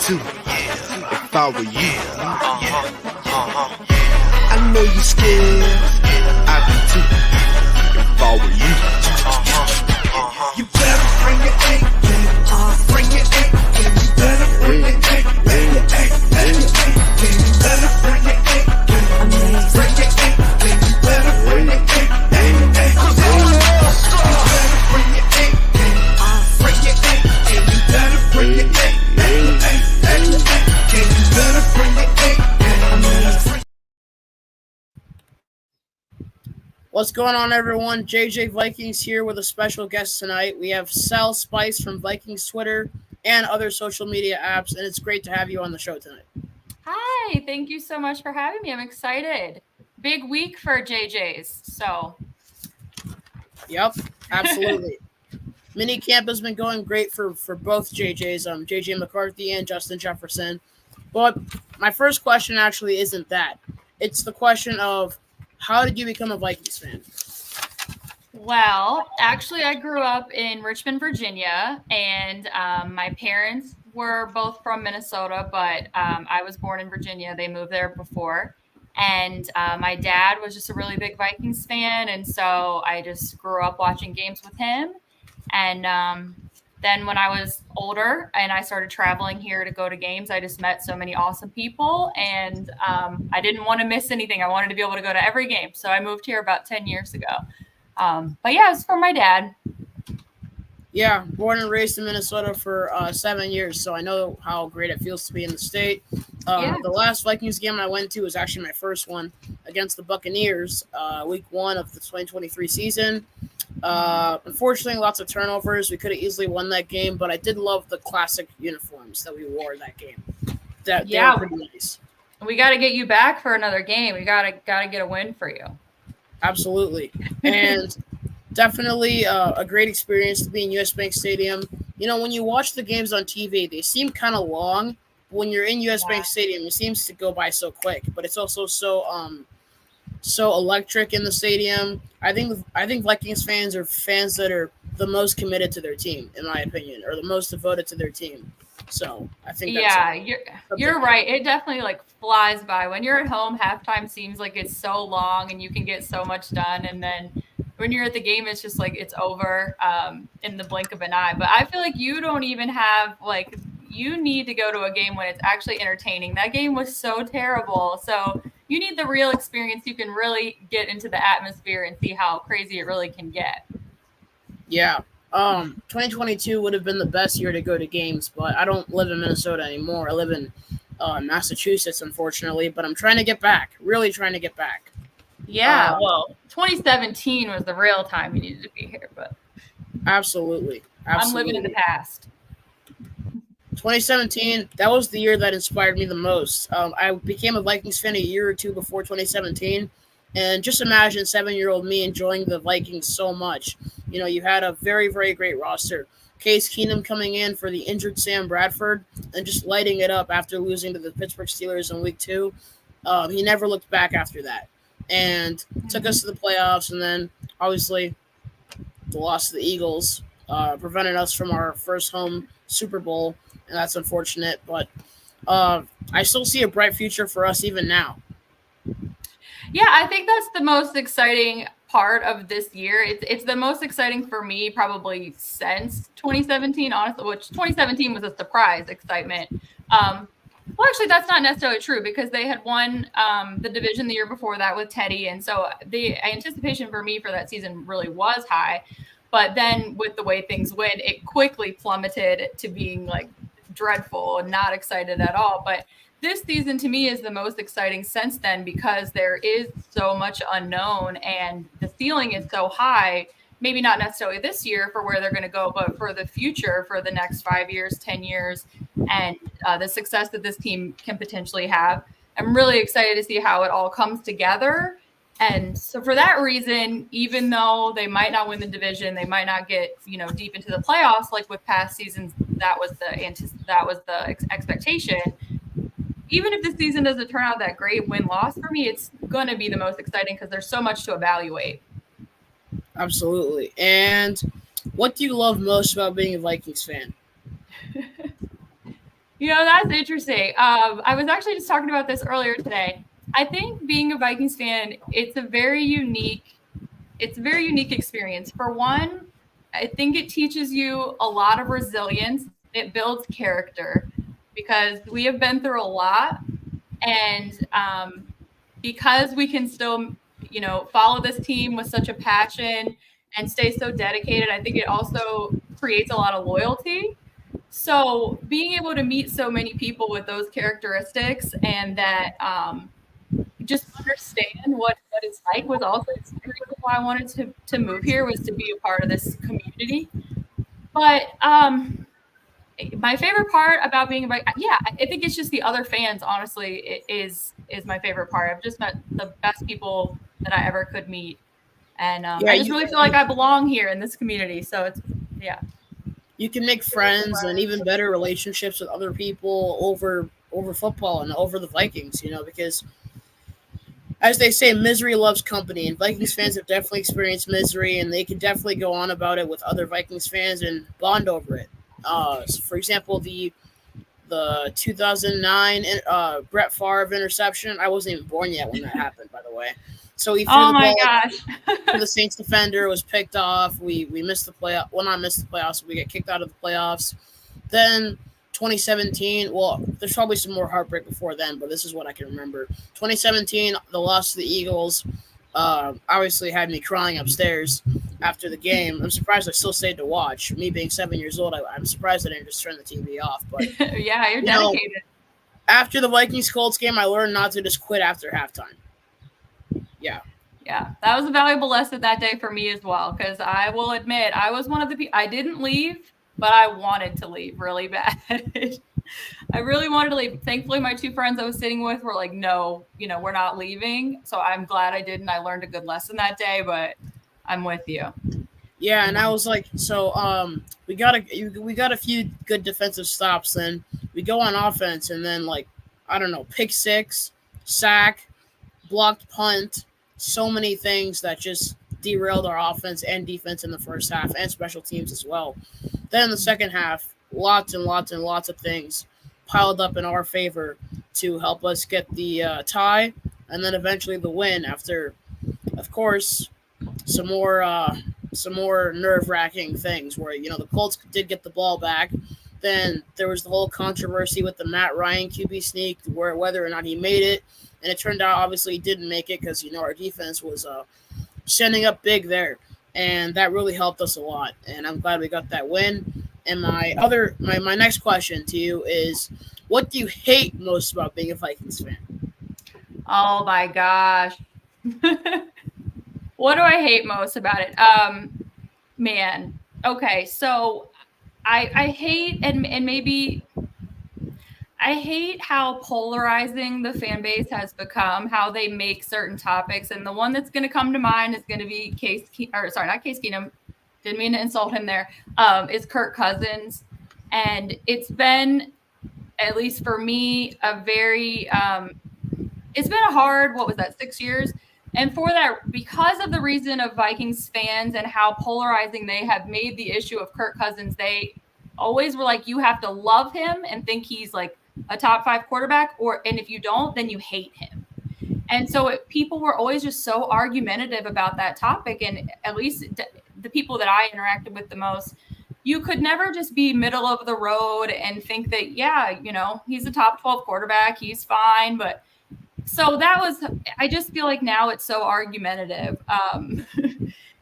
too, if I were you. I know you scared, I'd be too, if I were you. You better bring your A game, bring your A game. You better bring your A game, your A game. You better bring your A game, bring your A game. You better bring your A game, you better bring your A game, bring your A game. You better bring your A game, you better bring your A game. What's going on, everyone? JJ Vikings here with a special guest tonight. We have SalSpice from Vikings Twitter and other social media apps, and it's great to have you on the show tonight. Hi, thank you so much for having me. I'm excited. Big week for JJ's, so. Yep, absolutely. Mini camp has been going great for both JJ's, JJ McCarthy and Justin Jefferson. But my first question actually isn't that. It's the question of, how did you become a Vikings fan? Well, actually, I grew up in Richmond, Virginia, and my parents were both from Minnesota, but I was born in Virginia. They moved there before. And my dad was just a really big Vikings fan, and so I just grew up watching games with him. And then when I was older and I started traveling here to go to games, I just met so many awesome people, and I didn't want to miss anything. I wanted to be able to go to every game. So I moved here about 10 years ago. But yeah, it's from my dad. Yeah, born and raised in Minnesota for 7 years, so I know how great it feels to be in the state. The last Vikings game I went to was actually my first one against the Buccaneers, week 1 of the 2023 season. Unfortunately, lots of turnovers. We could have easily won that game, but I did love the classic uniforms that we wore that game. They were pretty nice. We got to get you back for another game. We got to get a win for you. Absolutely. And definitely a great experience to be in US Bank Stadium. You know, when you watch the games on TV, they seem kind of long. When you're in US Bank Stadium, it seems to go by so quick, but it's also so electric in the stadium. I think Vikings fans are fans that are the most committed to their team, in my opinion, or the most devoted to their team. So I think you're right. It definitely flies by. When you're at home, halftime seems like it's so long and you can get so much done, and then when you're at the game, it's just it's over in the blink of an eye. But I feel like you don't even have you need to go to a game when it's actually entertaining. That game was so terrible. So you need the real experience. You can really get into the atmosphere and see how crazy it really can get. Yeah. 2022 would have been the best year to go to games, but I don't live in Minnesota anymore. I live in Massachusetts, unfortunately, but I'm trying to get back, really trying to get back. Yeah, well, 2017 was the real time you needed to be here, but absolutely. I'm living in the past. 2017, that was the year that inspired me the most. I became a Vikings fan a year or two before 2017, and just imagine 7-year-old me enjoying the Vikings so much. You know, you had a very, very great roster. Case Keenum coming in for the injured Sam Bradford and just lighting it up after losing to the Pittsburgh Steelers in week 2. He never looked back after that and took us to the playoffs, and then obviously the loss to the Eagles prevented us from our first home Super Bowl, and that's unfortunate, but I still see a bright future for us even now. Yeah, I think that's the most exciting part of this year. It's the most exciting for me probably since 2017, honestly, which 2017 was a surprise excitement. Well, actually, that's not necessarily true because they had won the division the year before that with Teddy, and so the anticipation for me for that season really was high. But then with the way things went, it quickly plummeted to being dreadful and not excited at all. But this season to me is the most exciting since then because there is so much unknown and the ceiling is so high, maybe not necessarily this year for where they're going to go, but for the future, for the next 5 years, 10 years, and the success that this team can potentially have. I'm really excited to see how it all comes together. And so for that reason, even though they might not win the division, they might not get, deep into the playoffs, like with past seasons, that was the expectation. Even if the season doesn't turn out that great, win-loss for me, it's going to be the most exciting because there's so much to evaluate. Absolutely. And what do you love most about being a Vikings fan? That's interesting. I was actually just talking about this earlier today. I think being a Vikings fan, it's a very unique experience. For one, I think it teaches you a lot of resilience. It builds character because we have been through a lot, and because we can still, follow this team with such a passion and stay so dedicated, I think it also creates a lot of loyalty. So being able to meet so many people with those characteristics and that just understand what it's like was also why I wanted to move here, was to be a part of this community. But my favorite part about being I think it's just the other fans. Honestly, it is my favorite part. I've just met the best people that I ever could meet, and I just really feel like I belong here in this community. So it's you can make friends and even better relationships with other people over football and over the Vikings, because as they say, misery loves company, and Vikings fans have definitely experienced misery, and they can definitely go on about it with other Vikings fans and bond over it. For example, the 2009 Brett Favre interception. I wasn't even born yet when that happened, by the way. So he threw the ball to the Saints defender. It was picked off. We missed the playoff. Well, not missed the playoffs. We get kicked out of the playoffs. Then 2017. Well, there's probably some more heartbreak before then, but this is what I can remember. 2017, the loss to the Eagles. Obviously had me crying upstairs after the game. I'm surprised I still stayed to watch. Me being 7 years old, I'm surprised I didn't just turn the TV off. But yeah, you're dedicated. After the Vikings-Colts game, I learned not to just quit after halftime. Yeah, that was a valuable lesson that day for me as well, because I will admit I was one of the people. I didn't leave, but I wanted to leave really bad. I really wanted to leave. Thankfully, my two friends I was sitting with were like, no, we're not leaving. So I'm glad I didn't. I learned a good lesson that day, but I'm with you. Yeah, and I was like, so we got a few good defensive stops. Then we go on offense, and then pick six, sack, blocked punt, so many things that just derailed our offense and defense in the first half, and special teams as well. Then in the second half, lots and lots and lots of things piled up in our favor to help us get the tie, and then eventually the win after, of course, some more nerve-wracking things where, the Colts did get the ball back. Then there was the whole controversy with the Matt Ryan QB sneak, where whether or not he made it. And it turned out, obviously, he didn't make it because, our defense was sending up big there. And that really helped us a lot. And I'm glad we got that win. And my next question to you is, what do you hate most about being a Vikings fan? Oh, my gosh. What do I hate most about it? Man. Okay, so I hate, and maybe I hate how polarizing the fan base has become, how they make certain topics. And the one that's going to come to mind is going to be not Case Keenum. Didn't mean to insult him there. Is Kirk Cousins. And it's been, at least for me, a very, it's been a hard, 6 years? And for that, because of the reason of Vikings fans and how polarizing they have made the issue of Kirk Cousins, they always were like, you have to love him and think he's like a top 5 quarterback, and if you don't, then you hate him. And so people were always just so argumentative about that topic. And at least the people that I interacted with the most, you could never just be middle of the road and think that, he's a top 12 quarterback, he's fine. But so I just feel like now it's so argumentative.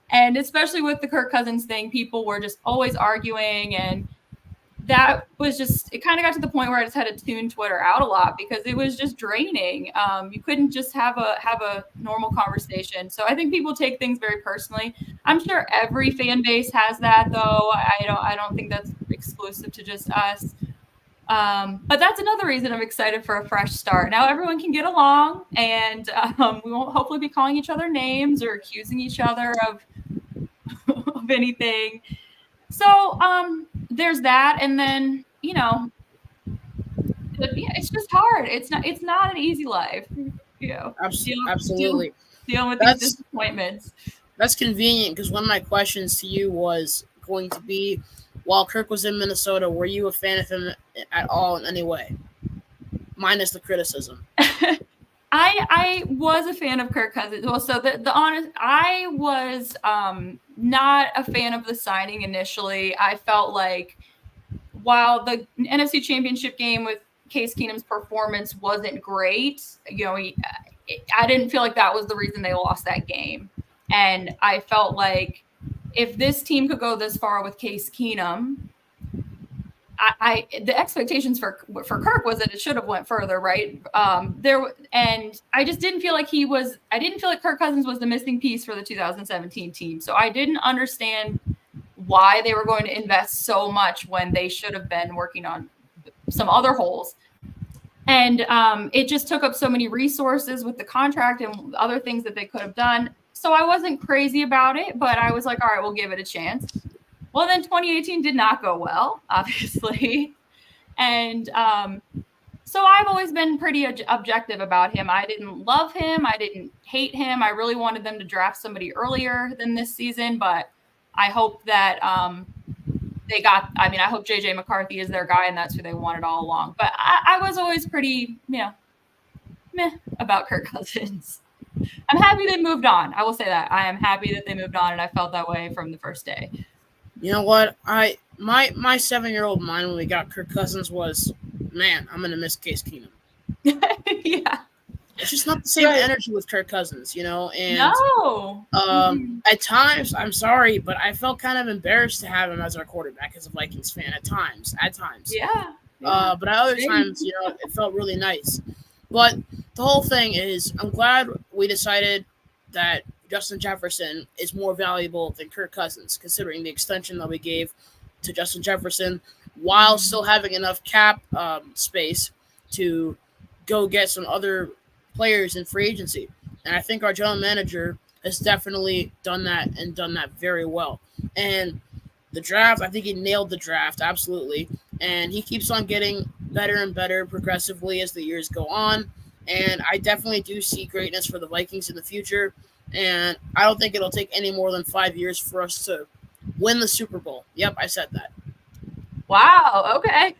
And especially with the Kirk Cousins thing, people were just always arguing, and that was just, it kind of got to the point where I just had to tune Twitter out a lot because it was just draining. You couldn't just have a normal conversation. So I think people take things very personally. I'm sure every fan base has that, though. I don't think that's exclusive to just us. But that's another reason I'm excited for a fresh start. Now everyone can get along, and we won't hopefully be calling each other names or accusing each other of anything. So there's that, and then it's just hard. It's not an easy life. Absolutely dealing with these disappointments. That's convenient because one of my questions to you was going to be, while Kirk was in Minnesota, were you a fan of him at all in any way? Minus the criticism. I was a fan of Kirk Cousins. Well, so the honest, I was not a fan of the signing initially. I felt like while the NFC Championship game with Case Keenum's performance wasn't great, I didn't feel like that was the reason they lost that game. And I felt like if this team could go this far with Case Keenum, the expectations for Kirk was that it should have went further, right? And I just didn't feel like I didn't feel like Kirk Cousins was the missing piece for the 2017 team. So I didn't understand why they were going to invest so much when they should have been working on some other holes. And it just took up so many resources with the contract and other things that they could have done. So I wasn't crazy about it, but I was like, all right, we'll give it a chance. Well, then 2018 did not go well, obviously. And so I've always been pretty objective about him. I didn't love him. I didn't hate him. I really wanted them to draft somebody earlier than this season, but I hope that I hope JJ McCarthy is their guy and that's who they wanted all along. But I was always pretty, meh about Kirk Cousins. I'm happy they moved on. I will say that. I am happy that they moved on, and I felt that way from the first day. You know what? My 7-year-old mind when we got Kirk Cousins was, man, I'm gonna miss Case Keenum. Yeah. It's just not the same energy with Kirk Cousins, And no. At times, I'm sorry, but I felt kind of embarrassed to have him as our quarterback as a Vikings fan. At times. Yeah. But at other times, it felt really nice. But the whole thing is, I'm glad we decided that Justin Jefferson is more valuable than Kirk Cousins, considering the extension that we gave to Justin Jefferson, while still having enough cap space to go get some other players in free agency. And I think our general manager has definitely done that and done that very well. And the draft, I think he nailed the draft, absolutely. And he keeps on getting better and better progressively as the years go on. And I definitely do see greatness for the Vikings in the future. And I don't think it'll take any more than 5 years for us to win the Super Bowl. Yep, I said that. Wow. Okay.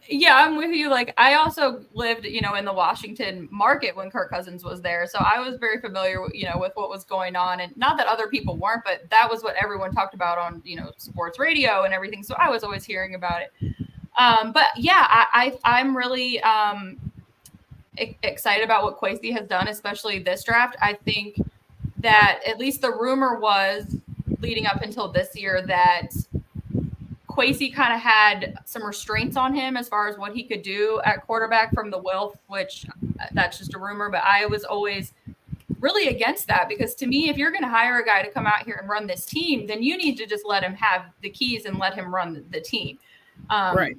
Yeah, I'm with you. Like, I also lived, in the Washington market when Kirk Cousins was there. So I was very familiar with, with what was going on. And not that other people weren't, but that was what everyone talked about on, sports radio and everything. So I was always hearing about it. But yeah, I'm really excited about what Kwesi has done, especially this draft. I think that at least the rumor was leading up until this year that Kwesi kind of had some restraints on him as far as what he could do at quarterback from the Wilf, which that's just a rumor. But I was always really against that, because to me, if you're going to hire a guy to come out here and run this team, then you need to just let him have the keys and let him run the team. Right.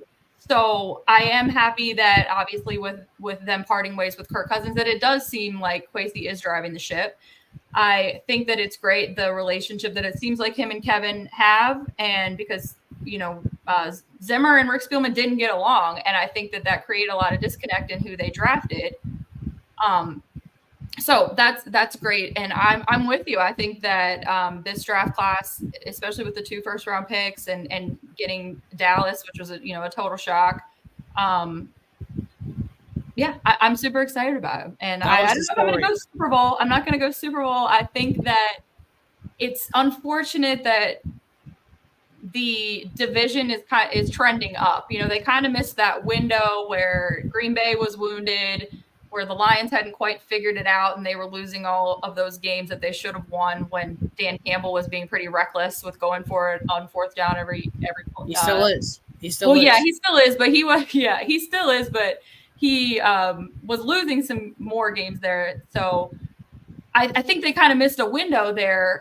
So I am happy that obviously with them parting ways with Kirk Cousins, that it does seem like Kwesi is driving the ship. I think that it's great, the relationship that it seems like him and Kevin have. And because, Zimmer and Rick Spielman didn't get along. And I think that created a lot of disconnect in who they drafted. So that's great. And I'm with you. I think that this draft class, especially with the 2 first-round picks and getting Dallas, which was a total shock. Yeah, I'm super excited about it. And I don't know if I'm going to go Super Bowl. I'm not going to go Super Bowl. I think that it's unfortunate that the division is trending up. They kind of missed that window where Green Bay was wounded, where the Lions hadn't quite figured it out, and they were losing all of those games that they should have won when Dan Campbell was being pretty reckless with going for it on 4th down every. He still is. He still is. Yeah, he still is. But he still is. But he was losing some more games there. So I think they kind of missed a window there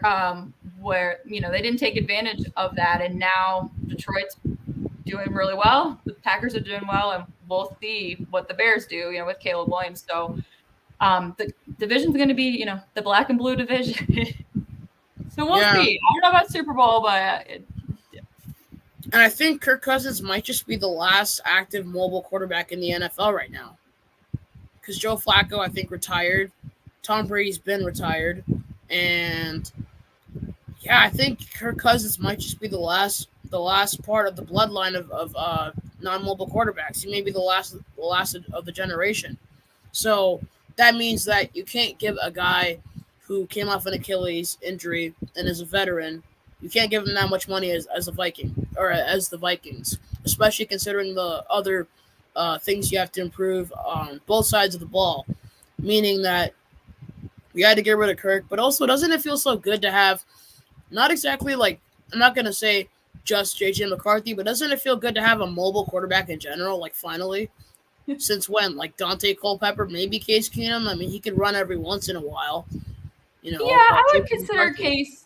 where they didn't take advantage of that, and now Detroit's doing really well. The Packers are doing well, and we'll see what the Bears do, with Caleb Williams. So the division's going to be, the black and blue division. So we'll see. I don't know about Super Bowl, but and I think Kirk Cousins might just be the last active mobile quarterback in the NFL right now, because Joe Flacco, I think, retired. Tom Brady's been retired, and Yeah, I think Kirk Cousins might just be the last part of the bloodline of non-mobile quarterbacks. He may be the last of the generation. So that means that you can't give a guy who came off an Achilles injury and is a veteran, you can't give him that much money as a Viking or as the Vikings, especially considering the other things you have to improve on both sides of the ball. Meaning that we had to get rid of Kirk, but also doesn't it feel so good to have not exactly like I'm not gonna say just JJ McCarthy, but doesn't it feel good to have a mobile quarterback in general? Like finally, since when? Like Dante Culpepper, maybe Case Keenum. I mean, he could run every once in a while, you know. Yeah, I would JJ consider McCarthy. Case.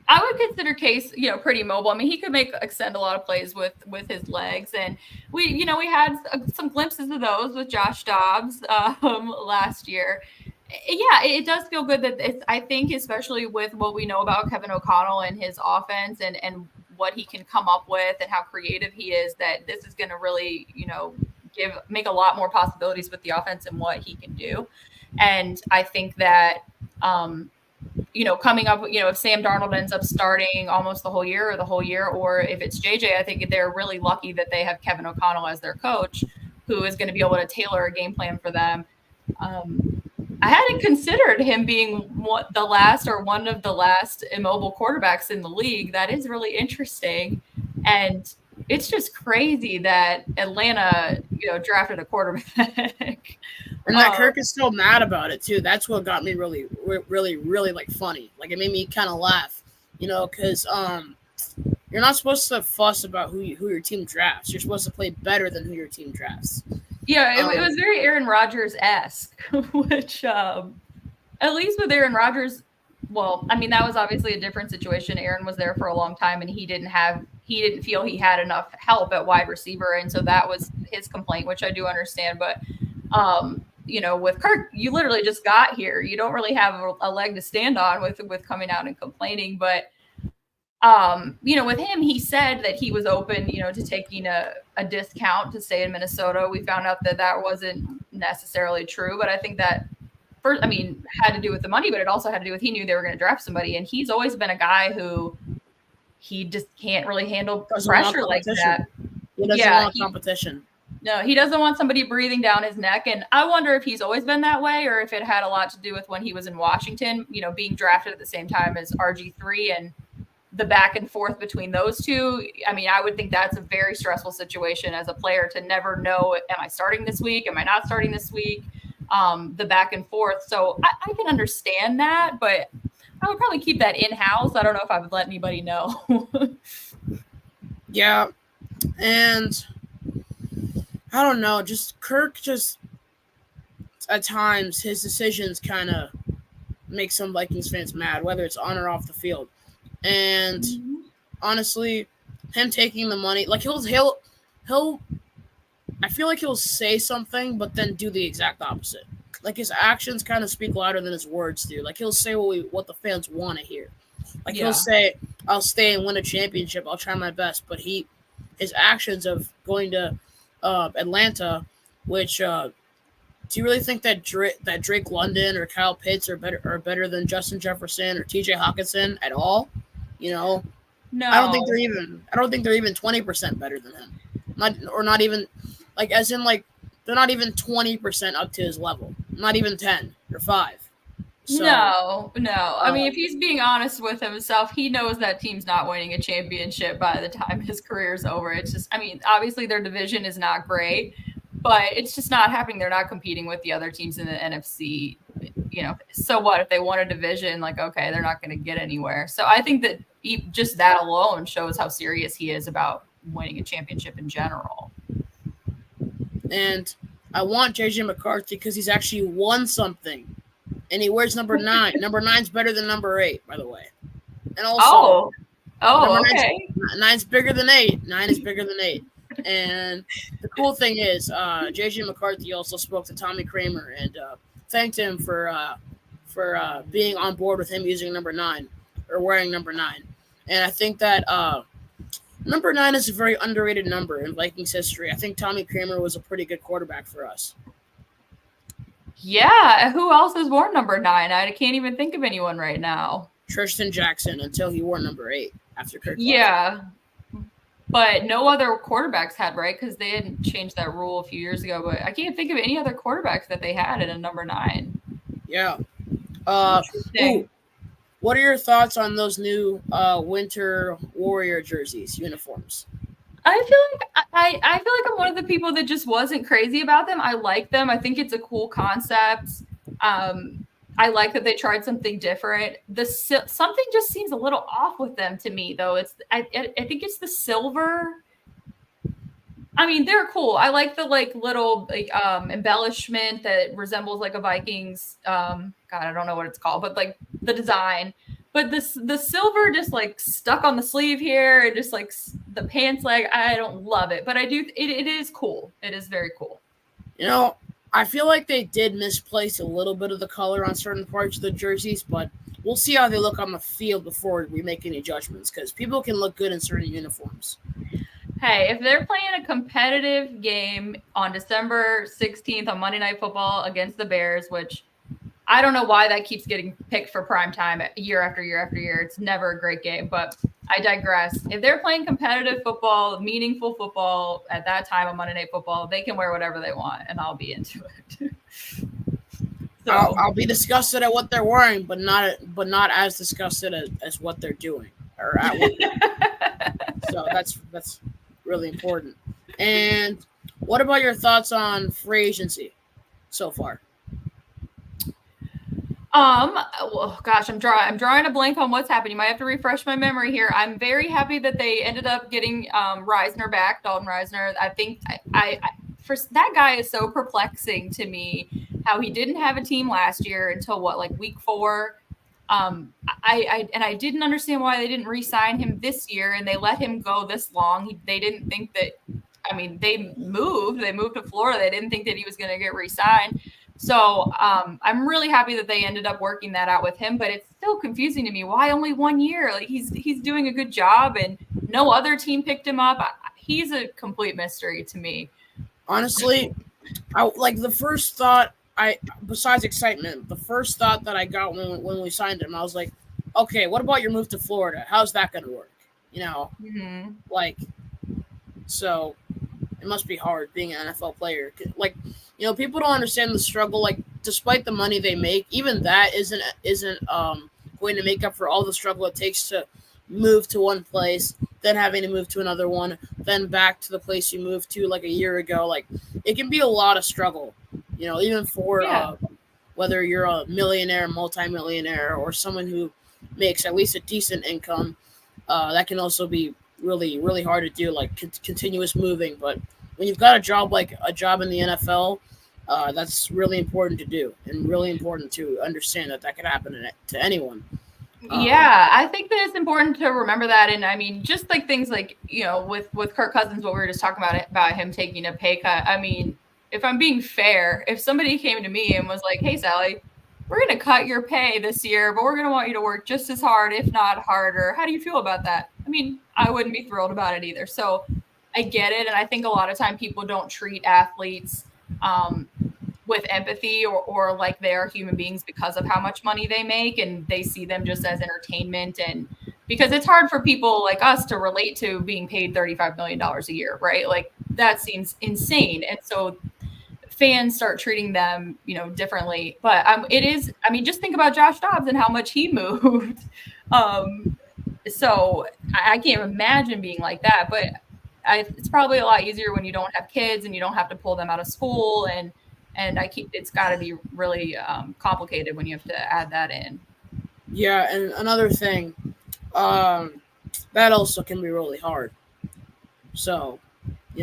I would consider Case, pretty mobile. I mean, he could extend a lot of plays with his legs, and we had some glimpses of those with Josh Dobbs last year. Yeah, it does feel good that I think, especially with what we know about Kevin O'Connell and his offense and what he can come up with and how creative he is, that this is going to really, make a lot more possibilities with the offense and what he can do. And I think that, coming up, if Sam Darnold ends up starting almost the whole year, or if it's JJ, I think they're really lucky that they have Kevin O'Connell as their coach, who is going to be able to tailor a game plan for them. I hadn't considered him being one of the last immobile quarterbacks in the league. That is really interesting. And it's just crazy that Atlanta, drafted a quarterback. And that Kirk is still mad about it too. That's what got me really, really, really like funny. Like it made me kind of laugh, because you're not supposed to fuss about who your team drafts. You're supposed to play better than who your team drafts. Yeah, it was very Aaron Rodgers-esque, which at least with Aaron Rodgers, well, I mean, that was obviously a different situation. Aaron was there for a long time, and he didn't feel he had enough help at wide receiver, and so that was his complaint, which I do understand. But with Kirk, you literally just got here. You don't really have a leg to stand on with coming out and complaining. But with him, he said that he was open, to taking a discount to stay in Minnesota. We found out that wasn't necessarily true, but I think that had to do with the money, but it also had to do with he knew they were going to draft somebody, and he's always been a guy who he just can't really handle pressure like that. He doesn't want competition. No, he doesn't want somebody breathing down his neck. And I wonder if he's always been that way or if it had a lot to do with when he was in Washington, being drafted at the same time as RG3 and the back and forth between those two. I mean, I would think that's a very stressful situation as a player to never know, am I starting this week? Am I not starting this week? The back and forth. So I can understand that, but I would probably keep that in-house. I don't know if I would let anybody know. Yeah. And I don't know, just Kirk at times his decisions kind of make some Vikings fans mad, whether it's on or off the field. And honestly, him taking the money, like he'll I feel like he'll say something but then do the exact opposite. Like his actions kind of speak louder than his words do. Like he'll say what the fans want to hear. Like he'll say, I'll stay and win a championship, I'll try my best, but his actions of going to Atlanta, which do you really think that Drake London or Kyle Pitts are better than Justin Jefferson or TJ Hawkinson at all? No. I don't think they're even 20% better than him. Not even like as in like they're not even 20% up to his level. Not even 10 or 5. So, no. I mean, if he's being honest with himself, he knows that team's not winning a championship by the time his career's over. It's just, I mean, obviously their division is not great, but it's just not happening. They're not competing with the other teams in the NFC. So what if they won a division? Like, okay, they're not going to get anywhere. So I think that just that alone shows how serious he is about winning a championship in general. And I want JJ McCarthy because he's actually won something. And he wears number 9. Number 9's better than number 8, by the way. And also, okay. 9's bigger than 8. 9 is bigger than 8. And the cool thing is, JJ McCarthy also spoke to Tommy Kramer and thanked him for being on board with him using number 9 or wearing number 9. And I think that number 9 is a very underrated number in Vikings history. I think Tommy Kramer was a pretty good quarterback for us. Yeah, who else has worn number 9? I can't even think of anyone right now. Tristan Jackson until he wore number 8 after Kirk. Yeah. But no other quarterbacks had, right? Because they hadn't changed that rule a few years ago. But I can't think of any other quarterbacks that they had at a number 9. Yeah. Interesting. What are your thoughts on those new Winter Warrior jerseys, uniforms? I feel like I feel like I'm one of the people that just wasn't crazy about them. I like them. I think it's a cool concept. I like that they tried something different. Something just seems a little off with them to me, though. I think it's the silver. I mean, they're cool. I like the little embellishment that resembles like a Vikings. God, I don't know what it's called, but like the design. But the silver just like stuck on the sleeve here, and just like the pants leg. I don't love it, but I do. It is cool. It is very cool. You know, I feel like they did misplace a little bit of the color on certain parts of the jerseys, but we'll see how they look on the field before we make any judgments, because people can look good in certain uniforms. Hey, if they're playing a competitive game on December 16th on Monday Night Football against the Bears, which I don't know why that keeps getting picked for prime time year after year after year. It's never a great game, but I digress. If they're playing competitive football, meaningful football at that time on Monday Night Football, they can wear whatever they want, and I'll be into it. So I'll be disgusted at what they're wearing, but not as disgusted as what they're doing or at what. So that's really important. And what about your thoughts on free agency so far? Well, gosh, I'm drawing a blank on what's happening. You might have to refresh my memory here. I'm very happy that they ended up getting Reisner back, Dalton Reisner. I think I first, that guy is so perplexing to me. How he didn't have a team last year until week 4. I didn't understand why they didn't re-sign him this year and they let him go this long. They didn't think that. I mean, they moved to Florida. They didn't think that he was going to get re-signed. So I'm really happy that they ended up working that out with him, but it's still confusing to me. Why only 1 year? Like he's doing a good job and no other team picked him up. He's a complete mystery to me. Honestly, the first thought besides excitement, the first thought that I got when we signed him, I was like, okay, what about your move to Florida? How's that going to work? So it must be hard being an NFL player. People don't understand the struggle. Despite the money they make, even that isn't going to make up for all the struggle it takes to move to one place, then having to move to another one, then back to the place you moved to a year ago. It can be a lot of struggle, even for whether you're a millionaire, multimillionaire, or someone who makes at least a decent income. That can also be really, really hard to do, continuous moving. But when you've got a job in the NFL, that's really important to do and really important to understand that could happen to anyone. Yeah, I think that it's important to remember that. And I mean, just things with Kirk Cousins, what we were just talking about him taking a pay cut. I mean, if I'm being fair, if somebody came to me and was like, hey, Sally, we're going to cut your pay this year, but we're going to want you to work just as hard, if not harder. How do you feel about that? I mean, I wouldn't be thrilled about it either. So I get it. And I think a lot of time people don't treat athletes with empathy or like they are human beings because of how much money they make, and they see them just as entertainment. And because it's hard for people like us to relate to being paid $35 million a year, right? That seems insane. And so fans start treating them, differently. But just think about Josh Dobbs and how much he moved. So I can't imagine being like that, but it's probably a lot easier when you don't have kids and you don't have to pull them out of school. And it's got to be really complicated when you have to add that in. Yeah, and another thing, that also can be really hard. So,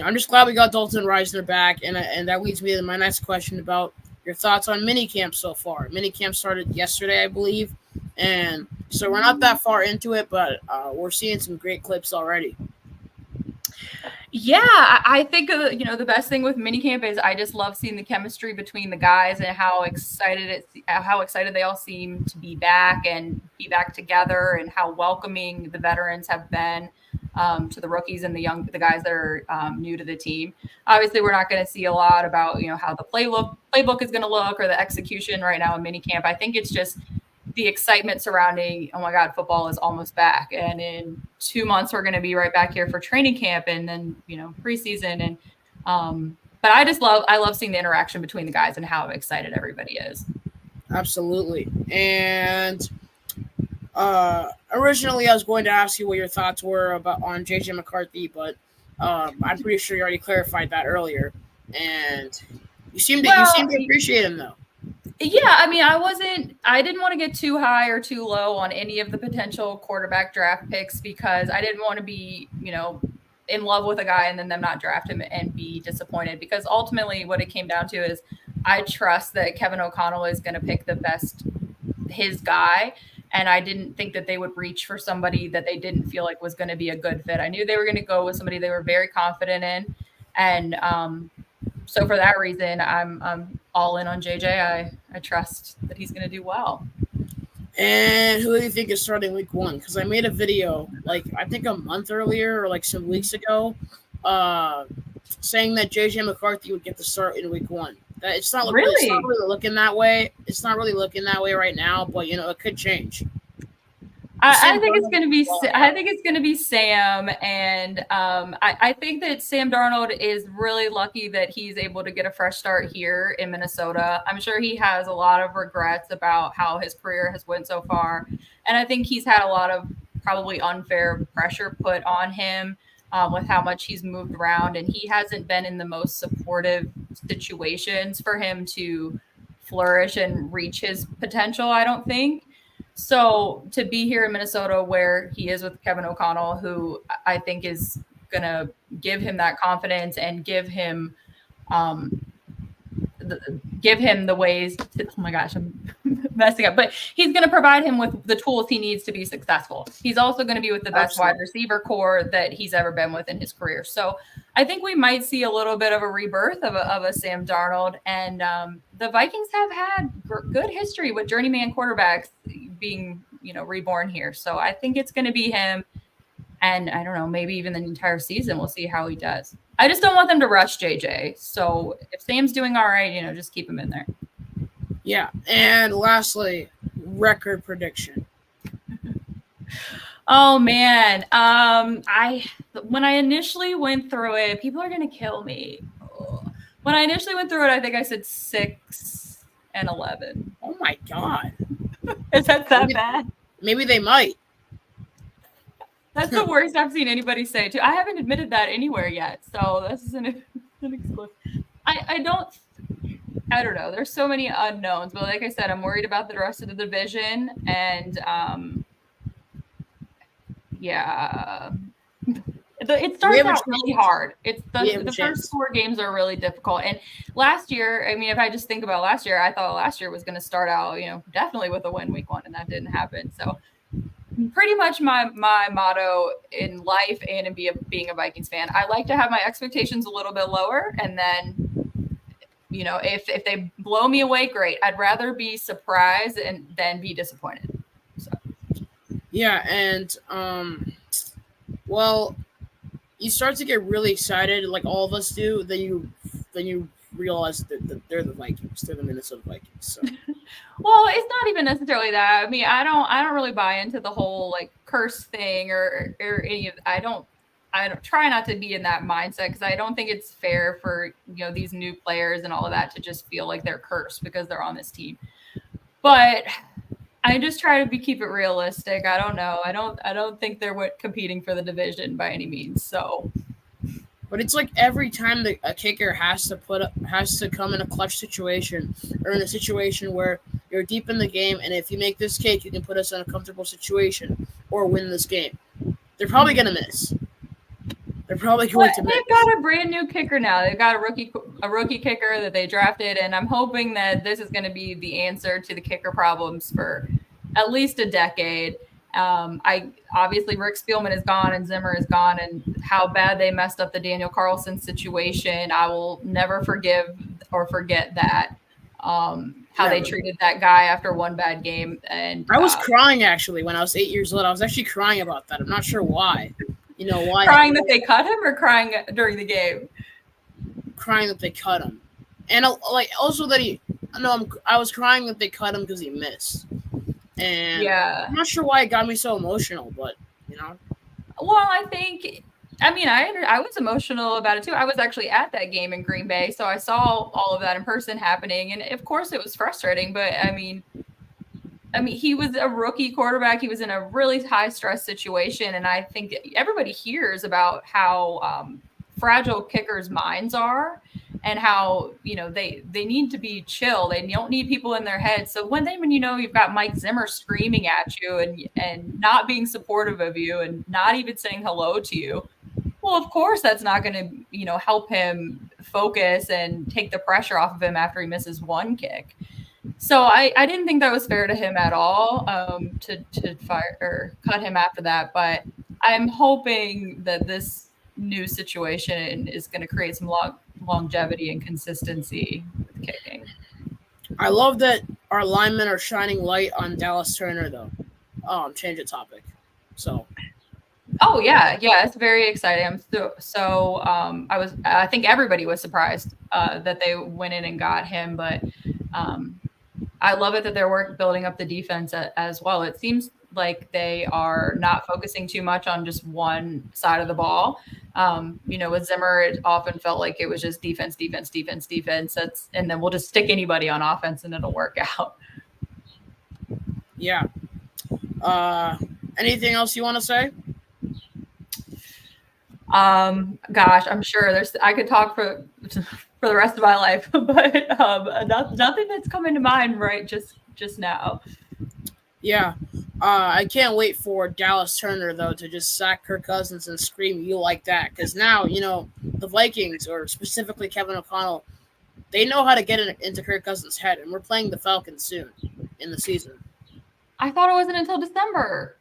I'm just glad we got Dalton Reisner back, and that leads me to my next question about your thoughts on minicamp so far. Minicamp started yesterday, I believe, and so we're not that far into it, but we're seeing some great clips already. Yeah, I think the best thing with minicamp is I just love seeing the chemistry between the guys and how excited they all seem to be back and be back together, and how welcoming the veterans have been to the rookies and the guys that are new to the team. Obviously, we're not going to see a lot about how the playbook is going to look or the execution right now in minicamp. I think it's just the excitement surrounding, oh my God, football is almost back. And in 2 months, we're going to be right back here for training camp and then, preseason. And, but I love seeing the interaction between the guys and how excited everybody is. Absolutely. And originally I was going to ask you what your thoughts were on JJ McCarthy, but I'm pretty sure you already clarified that earlier. And you seem to appreciate him though. Yeah, I mean, I didn't want to get too high or too low on any of the potential quarterback draft picks because I didn't want to be, in love with a guy and then them not draft him and be disappointed, because ultimately what it came down to is I trust that Kevin O'Connell is going to pick his guy. And I didn't think that they would reach for somebody that they didn't feel like was going to be a good fit. I knew they were going to go with somebody they were very confident in. And, so for that reason, I'm all in on JJ. I trust that he's going to do well. And who do you think is starting week 1? Because I made a video, I think a month earlier or some weeks ago, saying that JJ McCarthy would get the start in week 1. It's not really looking that way. It's not really looking that way right now, but it could change. I think it's going to be. I think it's going to be Sam, and I think that Sam Darnold is really lucky that he's able to get a fresh start here in Minnesota. I'm sure he has a lot of regrets about how his career has went so far, and I think he's had a lot of probably unfair pressure put on him with how much he's moved around, and he hasn't been in the most supportive situations for him to flourish and reach his potential, I don't think. So to be here in Minnesota where he is with Kevin O'Connell, who I think is going to give him that confidence and give him the ways to, oh my gosh, I'm messing up, but he's going to provide him with the tools he needs to be successful. He's also going to be with the best wide receiver core that he's ever been with in his career. So I think we might see a little bit of a rebirth of a Sam Darnold. And the Vikings have had good history with journeyman quarterbacks being, reborn here. So I think it's going to be him. And I don't know, maybe even the entire season, we'll see how he does. I just don't want them to rush JJ. So if Sam's doing all right, just keep him in there. Yeah. And lastly, record prediction. Oh man. When I initially went through it, people are going to kill me. When I initially went through it, I think I said 6-11. Oh my God. Is that bad? Maybe they might. That's the worst I've seen anybody say too. I haven't admitted that anywhere yet. So this is an exclusive. I don't know. There's so many unknowns, but like I said, I'm worried about the rest of the division, and it starts out really hard. It's the first 4 games are really difficult. And last year, I mean, if I just think about last year, I thought last year was going to start out, definitely with a win week 1, and that didn't happen. So pretty much my motto in life and in being a Vikings fan, I like to have my expectations a little bit lower, and then if they blow me away, great. I'd rather be surprised and then be disappointed. So yeah, and well, you start to get really excited, like all of us do. Then you realize that they're the Vikings. They're the Minnesota Vikings. So. Well, it's not even necessarily that. I mean, I don't really buy into the whole curse thing or any of. I don't try not to be in that mindset because I don't think it's fair for these new players and all of that to just feel like they're cursed because they're on this team. But I just try to keep it realistic. I don't know. I don't think they're competing for the division by any means. So. But it's like every time a kicker has to come in a clutch situation or in a situation where you're deep in the game, and if you make this kick, you can put us in a comfortable situation or win this game. They're probably going to miss. They're probably going to miss. They've got a brand new kicker now. They've got a rookie kicker that they drafted, and I'm hoping that this is going to be the answer to the kicker problems for at least a decade. Obviously Rick Spielman is gone and Zimmer is gone, and how bad they messed up the Daniel Carlson situation. I will never forgive or forget that, how they treated that guy after one bad game. And I was crying actually when I was 8 years old. I was actually crying about that. I'm not sure why. Why? Crying that they cut him or crying during the game? Crying that they cut him. And also that I was crying that they cut him because he missed. And Yeah. I'm not sure why it got me so emotional, but Well, I was emotional about it too. I was actually at that game in Green Bay, so I saw all of that in person happening, and of course it was frustrating. But I mean, he was a rookie quarterback. He was in a really high stress situation, and I think everybody hears about how fragile kickers' minds are, and how they need to be chill. They don't need people in their heads. So when you've got Mike Zimmer screaming at you and not being supportive of you and not even saying hello to you, well, of course that's not going to help him focus and take the pressure off of him after he misses one kick. So I didn't think that was fair to him at all, to fire or cut him after that. But I'm hoping that this new situation is going to create some longevity and consistency with kicking. I love that our linemen are shining light on Dallas Turner, though. Change the topic. So. Oh yeah, it's very exciting. I think everybody was surprised that they went in and got him, but I love it that they're building up the defense as well. It seems like they are not focusing too much on just one side of the ball. With Zimmer, it often felt like it was just defense. And then we'll just stick anybody on offense and it'll work out. Yeah. Anything else you want to say? Gosh, I'm sure I could talk for the rest of my life, but nothing that's coming to mind right just now. Yeah. I can't wait for Dallas Turner, though, to just sack Kirk Cousins and scream "you like that," because now the Vikings, or specifically Kevin O'Connell, they know how to get into Kirk Cousins' head, and we're playing the Falcons soon in the season. I thought it wasn't until December.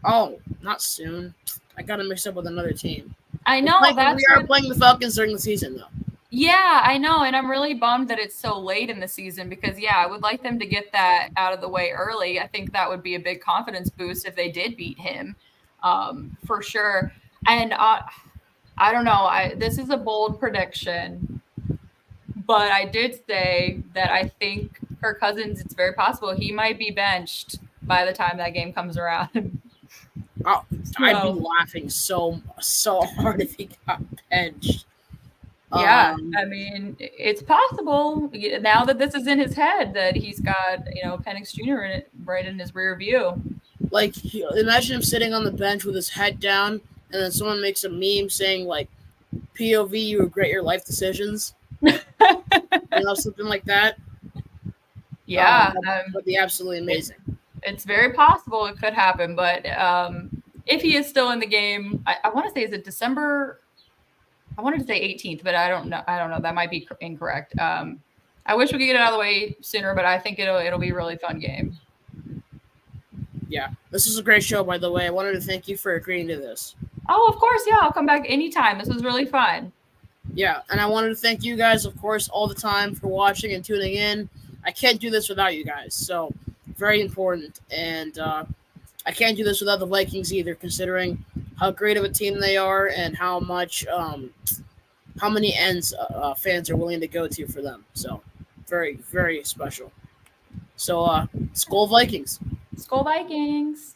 Oh, not soon. I got it mixed up with another team. I know we are playing the Falcons during the season, though. Yeah, I know, and I'm really bummed that it's so late in the season because, I would like them to get that out of the way early. I think that would be a big confidence boost if they did beat him, for sure. And I don't know. This is a bold prediction, but I did say that I think Kirk Cousins, it's very possible he might be benched by the time that game comes around. Oh, I'd be laughing so hard if he got benched. Yeah, it's possible now that this is in his head that he's got, Penix Jr. right in his rear view. Like, imagine him sitting on the bench with his head down, and then someone makes a meme saying, like, POV, you regret your life decisions. Something like that. Yeah. That would be absolutely amazing. It's very possible it could happen, but if he is still in the game, I want to say, is it December? I wanted to say 18th, but I don't know. That might be incorrect. I wish we could get it out of the way sooner, but I think it'll be a really fun game. Yeah, this is a great show, by the way. I wanted to thank you for agreeing to this. Oh, of course. Yeah, I'll come back anytime. This was really fun. Yeah, and I wanted to thank you guys, of course, all the time for watching and tuning in. I can't do this without you guys, so very important. And I can't do this without the Vikings either, considering how great of a team they are and how many ends fans are willing to go to for them. So very, very special. So, Skol Vikings. Skol Vikings.